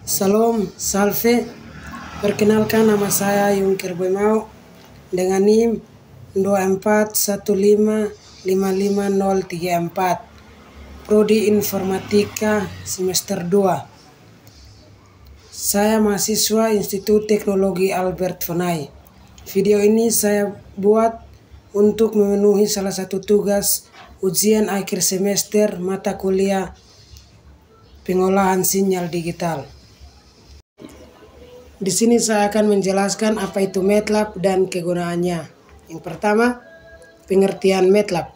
Salam, salve. Perkenalkan, nama saya Yungkir Boimao dengan NIM 241555034. Prodi Informatika semester 2. Saya mahasiswa Institut Teknologi Albert Vonai. Video ini saya buat untuk memenuhi salah satu tugas ujian akhir semester mata kuliah pengolahan sinyal digital. Di sini saya akan menjelaskan apa itu MATLAB dan kegunaannya. Yang pertama, pengertian MATLAB.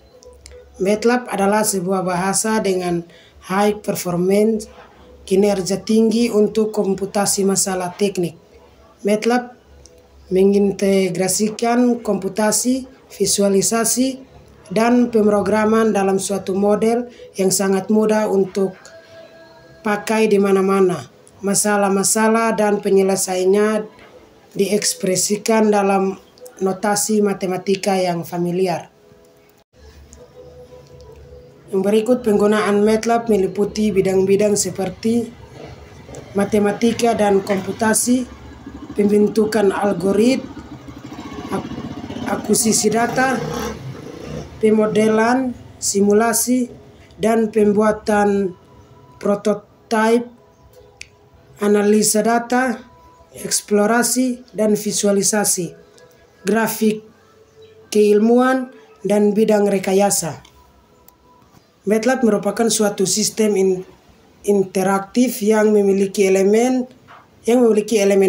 MATLAB adalah sebuah bahasa dengan high performance, kinerja tinggi untuk komputasi masalah teknik. MATLAB mengintegrasikan komputasi, visualisasi, dan pemrograman dalam suatu model yang sangat mudah untuk pakai di mana-mana. Masalah-masalah dan penyelesaiannya diekspresikan dalam notasi matematika yang familiar. Yang berikut penggunaan MATLAB meliputi bidang-bidang seperti matematika dan komputasi, pembentukan algoritma, akuisisi data, pemodelan, simulasi, dan pembuatan prototipe, analisa data, eksplorasi dan visualisasi, grafik keilmuan, dan bidang rekayasa. MATLAB merupakan suatu sistem interaktif yang memiliki elemen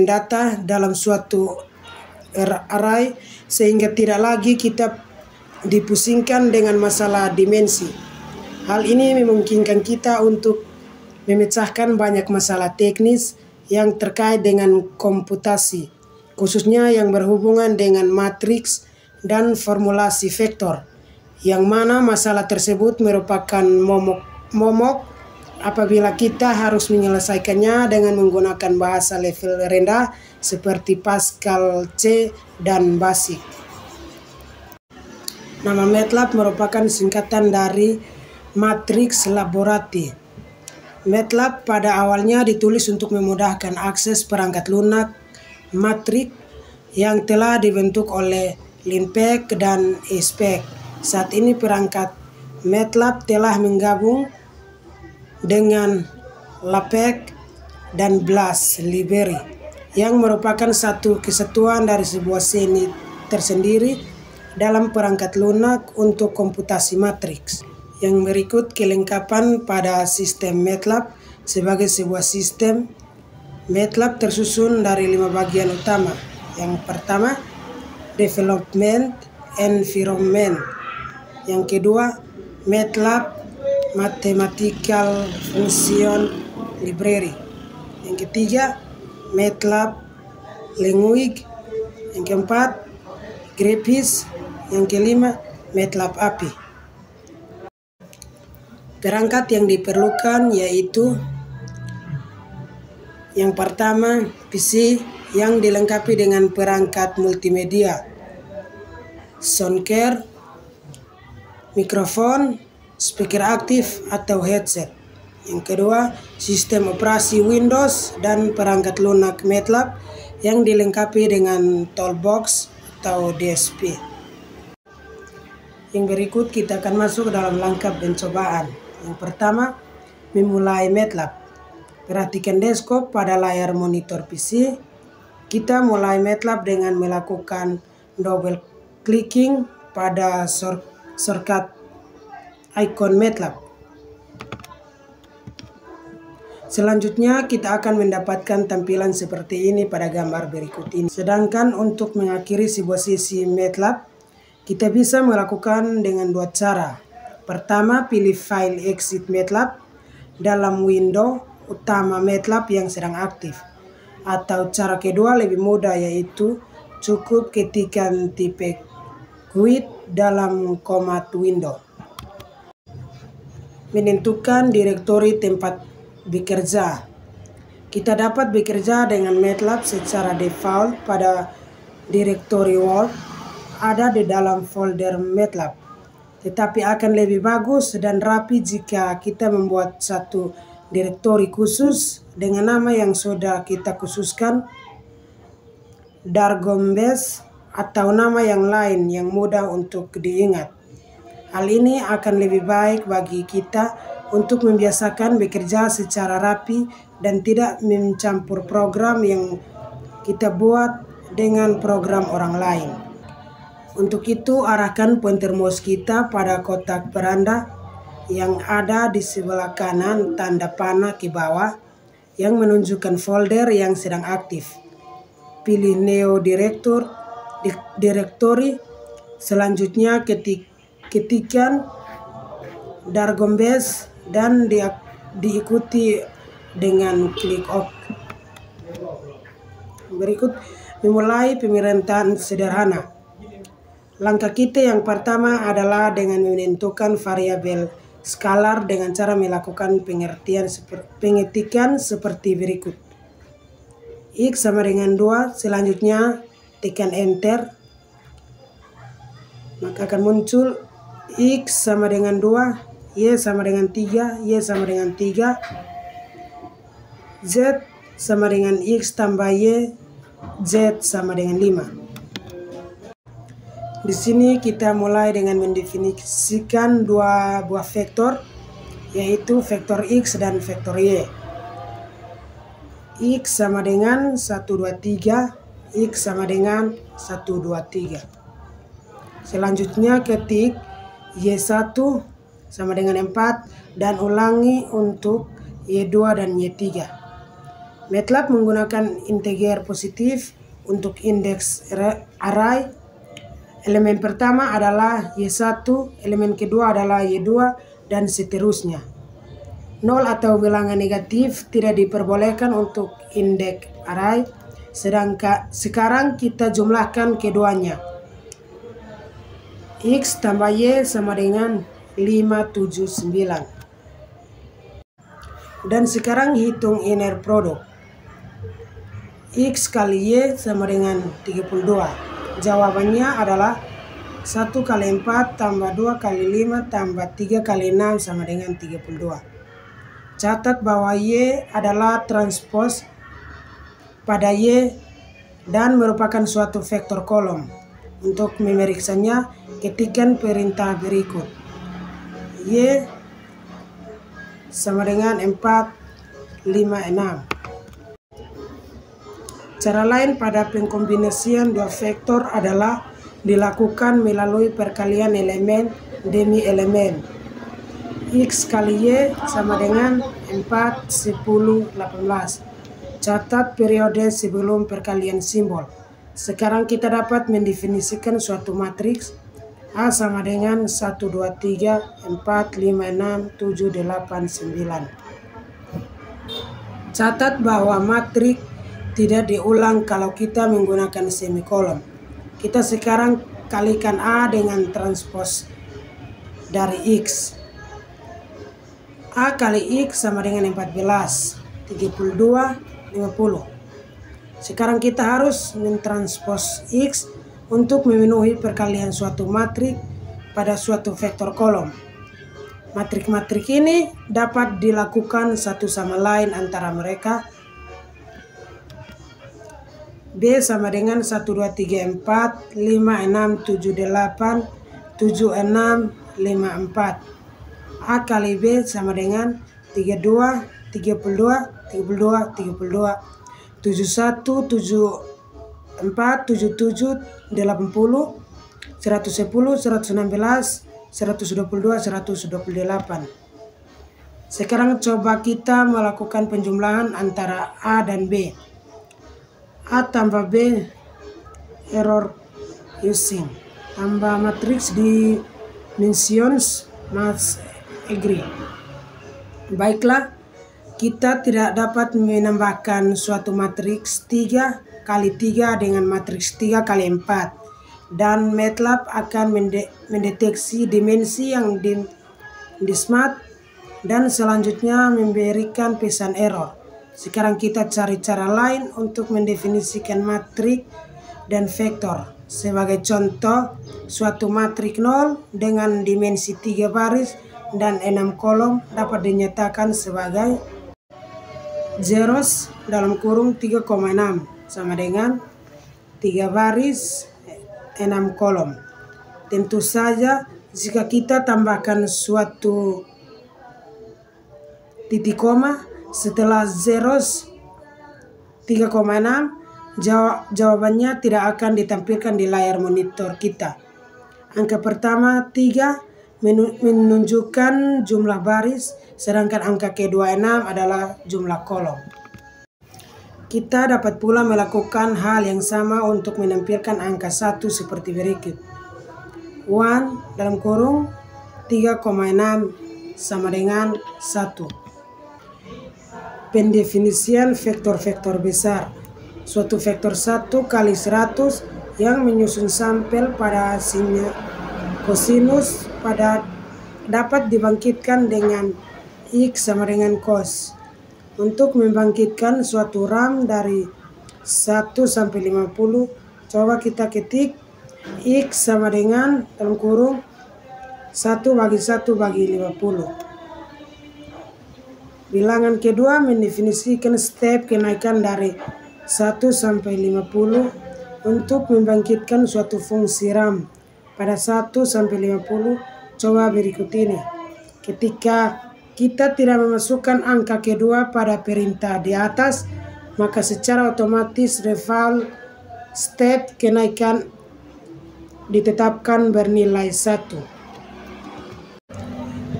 data dalam suatu array, sehingga tidak lagi kita dipusingkan dengan masalah dimensi. Hal ini memungkinkan kita untuk memecahkan banyak masalah teknis yang terkait dengan komputasi, khususnya yang berhubungan dengan matriks dan formulasi vektor, yang mana masalah tersebut merupakan momok apabila kita harus menyelesaikannya dengan menggunakan bahasa level rendah seperti Pascal, C, dan BASIC. Nama MATLAB merupakan singkatan dari Matrix Laboratory. MATLAB pada awalnya ditulis untuk memudahkan akses perangkat lunak matriks yang telah dibentuk oleh Linpec dan ESPEC. Saat ini perangkat MATLAB telah menggabung dengan LaPeX dan BLAS library yang merupakan satu kesatuan dari sebuah seni tersendiri dalam perangkat lunak untuk komputasi matriks. Yang berikut kelengkapan pada sistem MATLAB. Sebagai sebuah sistem, MATLAB tersusun dari 5 bagian utama. Yang pertama, development environment. Yang kedua, MATLAB mathematical function library. Yang ketiga, MATLAB language. Yang keempat, graphics. Yang kelima, MATLAB API. Perangkat yang diperlukan yaitu yang pertama, PC yang dilengkapi dengan perangkat multimedia, soundcard, mikrofon, speaker aktif atau headset. Yang kedua, sistem operasi Windows dan perangkat lunak MATLAB yang dilengkapi dengan toolbox atau DSP. Yang berikut kita akan masuk dalam langkah pencobaan. Yang pertama, memulai MATLAB. Perhatikan desktop pada layar monitor PC. Kita mulai MATLAB dengan melakukan double clicking pada shortcut icon MATLAB. Selanjutnya kita akan mendapatkan tampilan seperti ini pada gambar berikut ini. Sedangkan untuk mengakhiri sebuah sesi MATLAB, kita bisa melakukan dengan dua cara. Pertama, pilih file exit MATLAB dalam window utama MATLAB yang sedang aktif. Atau cara kedua lebih mudah, yaitu cukup ketikkan tipe quit dalam command window. Menentukan direktori tempat bekerja. Kita dapat bekerja dengan MATLAB secara default pada direktori Word ada di dalam folder MATLAB. Tetapi akan lebih bagus dan rapi jika kita membuat satu direktori khusus dengan nama yang sudah kita khususkan, Dargombes, atau nama yang lain yang mudah untuk diingat. Hal ini akan lebih baik bagi kita untuk membiasakan bekerja secara rapi dan tidak mencampur program yang kita buat dengan program orang lain. Untuk itu, arahkan pointer mouse kita pada kotak beranda yang ada di sebelah kanan tanda panah ke bawah yang menunjukkan folder yang sedang aktif. Pilih Neo Directory. Selanjutnya ketikkan Dargombes dan diikuti dengan klik OK. Berikut memulai pemerintahan sederhana. Langkah kita yang pertama adalah dengan menentukan variabel skalar dengan cara melakukan pengetikan seperti berikut. X sama dengan 2, selanjutnya tekan enter, maka akan muncul X sama dengan 2, Y sama dengan 3, Y sama dengan 3, Z sama dengan X tambah Y, Z sama dengan 5. Di sini kita mulai dengan mendefinisikan dua buah vektor, yaitu vektor X dan vektor Y. X sama dengan 1, 2, 3, X sama dengan 1, 2, 3. Selanjutnya ketik Y1 sama dengan 4 dan ulangi untuk Y2 dan Y3. MATLAB menggunakan integer positif untuk indeks array. Elemen pertama adalah Y1, elemen kedua adalah Y2, dan seterusnya. 0 atau bilangan negatif tidak diperbolehkan untuk indeks array. Sedangkan sekarang kita jumlahkan keduanya. X tambah Y sama dengan 5, 7, 9. Dan sekarang hitung inner product. X kali Y sama dengan 32. Jawabannya adalah 1 kali 4 tambah 2 kali 5 tambah 3 kali 6 sama dengan 32. Catat bahwa Y adalah transpose pada Y dan merupakan suatu vektor kolom. Untuk memeriksanya, ketikkan perintah berikut. Y sama dengan 4, 5, 6. Cara lain pada pengkombinasian dua vektor adalah dilakukan melalui perkalian elemen demi elemen. X kali Y sama dengan 4, 10, 18. Catat periode sebelum perkalian simbol. Sekarang kita dapat mendefinisikan suatu matriks A sama dengan 1, 2, 3, 4, 5, 6, 7, 8, 9. Catat bahwa matriks tidak diulang kalau kita menggunakan semikolon. Kita sekarang kalikan A dengan transpose dari X. A kali X sama dengan 14, 32, 50. Sekarang kita harus mentranspos X untuk memenuhi perkalian suatu matriks pada suatu vektor kolom. Matrik-matrik ini dapat dilakukan satu sama lain antara mereka. B sama dengan 1, 2, 3, 4, 5, 6, 7, 8, 7, 6, 5, 4. A kali B sama dengan 32, 32, 32, 32, 71, 74, 77, 80, 110, 116, 122, 128. Sekarang coba kita melakukan penjumlahan antara A dan B. A tambah B, error using. Tambah matriks dimensions must agree. Baiklah, kita tidak dapat menambahkan suatu matriks 3 kali 3 dengan matriks 3 kali 4, dan MATLAB akan mendeteksi dimensi yang dismat dan selanjutnya memberikan pesan error. Sekarang kita cari cara lain untuk mendefinisikan matriks dan vektor. Sebagai contoh, suatu matriks 0 dengan dimensi 3 baris dan 6 kolom dapat dinyatakan sebagai zeros dalam kurung 3,6 sama dengan 3 baris 6 kolom. Tentu saja jika kita tambahkan suatu titik koma setelah zeros 3,6, jawabannya tidak akan ditampilkan di layar monitor kita. Angka pertama 3 menunjukkan jumlah baris, sedangkan angka kedua 6 adalah jumlah kolom. Kita dapat pula melakukan hal yang sama untuk menampilkan angka 1 seperti berikut. 1 dalam kurung 3,6 sama dengan 1. Pendefinisian vektor-vektor besar. Suatu vektor 1 kali 100 yang menyusun sampel pada sinus kosinus dapat dibangkitkan dengan X sama dengan cos. Untuk membangkitkan suatu RAM dari 1 sampai 50, coba kita ketik X sama dengan dalam kurung 1 bagi 1 bagi 50. Bilangan kedua mendefinisikan step kenaikan dari 1 sampai 50 untuk membangkitkan suatu fungsi RAM pada 1 sampai 50. Coba berikut ini. Ketika kita tidak memasukkan angka kedua pada perintah di atas, maka secara otomatis reval step kenaikan ditetapkan bernilai 1.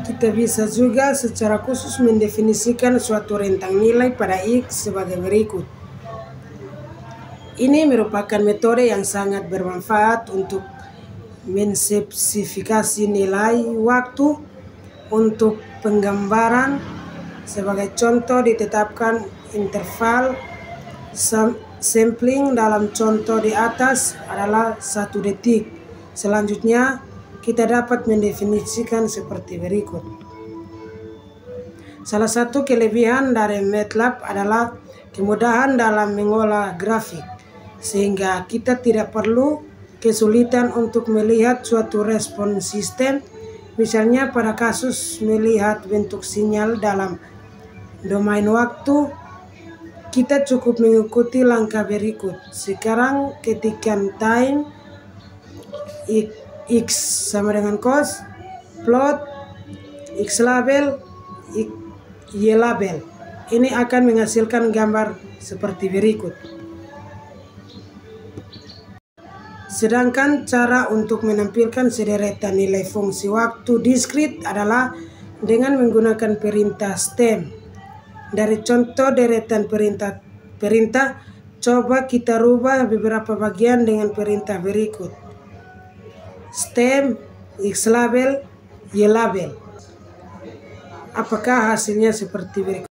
Kita bisa juga secara khusus mendefinisikan suatu rentang nilai pada X sebagai berikut. Ini merupakan metode yang sangat bermanfaat untuk menspesifikasi nilai waktu untuk penggambaran. Sebagai contoh, ditetapkan interval sampling dalam contoh di atas adalah 1 detik. Selanjutnya, kita dapat mendefinisikan seperti berikut. Salah satu kelebihan dari MATLAB adalah kemudahan dalam mengolah grafik, sehingga kita tidak perlu kesulitan untuk melihat suatu respon sistem. Misalnya pada kasus melihat bentuk sinyal dalam domain waktu, kita cukup mengikuti langkah berikut. Sekarang ketikkan time X sama dengan cos, plot X label, Y label. Ini akan menghasilkan gambar seperti berikut. Sedangkan cara untuk menampilkan sederetan nilai fungsi waktu diskrit adalah dengan menggunakan perintah stem. Dari contoh deretan perintah, coba kita rubah beberapa bagian dengan perintah berikut. Stem, X label, Y label. Apakah hasilnya seperti berikut?